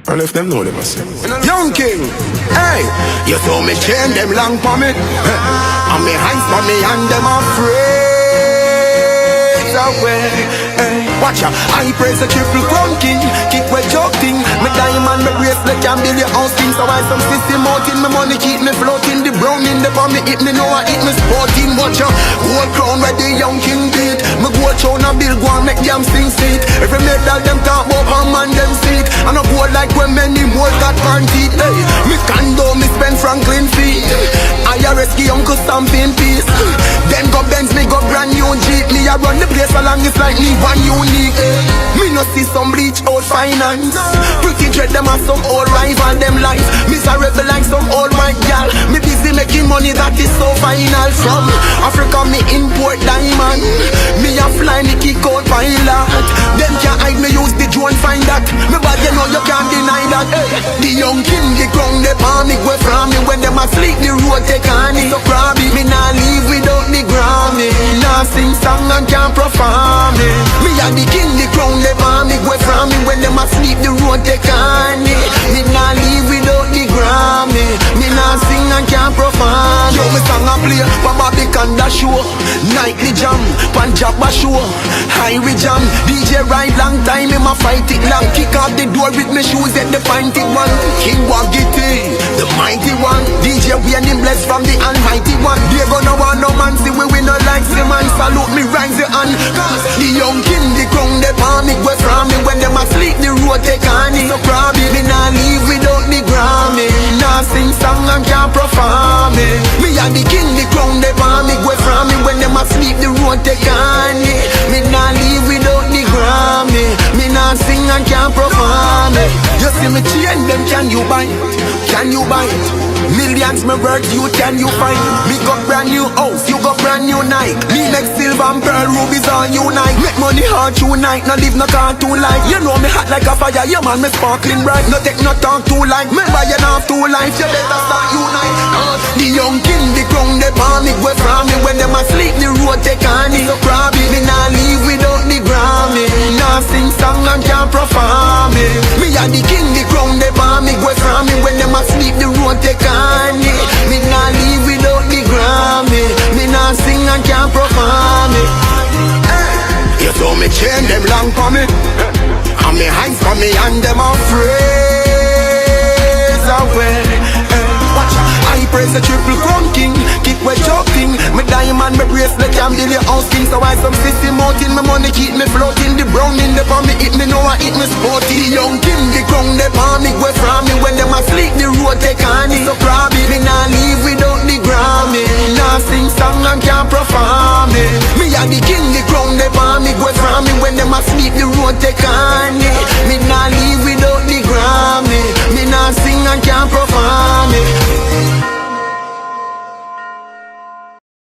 And if them know them, I say Young King, hey, you saw me chain them long for me, and me hands for me and them afraid away. Hey, watch out, I praise the triple crown king, kick with joking. Me diamond, me bracelet can build your house king. So I some system out in my money keep me floating. The brown in the palm me hit me know I hit me sporting. Watch out, gold crown where the young king beat. Me go chow na bill go and make them sing seat. Every medal them talk about how man them seat. And I go like when many more got panty. Hey, me condo, me spend Franklin feet. IRS give Uncle Stamp in peace. Then go Benz, me go brand new Jeep. Me I run the place along it's like me one unique. Me no see some bleach out finance. Pretty dread them as some old rival them life. Miserable like some old white gal. Me busy making money that is so final. From Africa me import diamond. Me a fly me kick out pilot. Them can't hide me use the drone find that. Me bad you know you can't deny that. Hey, the young king the crown they palm me go from me. When them asleep the road take on it. So crabby me nah leave without the Grammy. Nah sing song and can't perform it. Me a the king the crown they palm me go from me. When them asleep the road take on it. Me nah leave without the Grammy. Me nah sing and can't perform it. Yo me song a play Baba Bikanda show. Nightly jam Punjab a show. Highway jam DJ ride long time him a fight it long. Kick out the door with me shoes at the pinty one. King Wagiti the mighty one. DJ we and him blessed from the almighty one. They gonna want no man see we no like the man. Salute me rise the hand. Cause the young king the crown they palm me go from me. When them asleep the road take on it. So probably me nah leave without the Grammy. Nah sing song and can't perform it. Me a the king the crown they palm me go from me. When them asleep the road take on it. Me nah leave without the Grammy. Me nah sing and can't perform it. You see me chain them, can you buy it? Can you buy it? Millions me worth, you can you find? Me got brand new house, you got brand new Nike. Me make silver and pearl rubies on unite. Make money hard tonight, no live no cartoon life. You know me hot like a fire, yeah man me sparkling bright. No take no talk too like, me buy enough two life. You better start unite. The young king, the crown they palm me go from me. When them asleep the road take on it. So probably me nah leave without the Grammy. Nah sing song and can't perform it. Me a the king, the crown they palm me go from me. When them asleep the road take on it. Me nah leave without the Grammy. Me nah sing and can't perform it. You saw me chain them long for me, and me hands for me and them afraid away. Watch out, I praise the triple crown king, kick with joking. Me diamond, me bracelet can build your house king. So I some system out in my money keep me floating. The brown in the palm me hit me know I hit me sporty. The young king the crown they palm me go from me. When them asleep the road take on it. So probably me nah leave without the Grammy. Nah sing song and can't perform it. Me a the king the crown they palm me go from me. When them asleep the road take on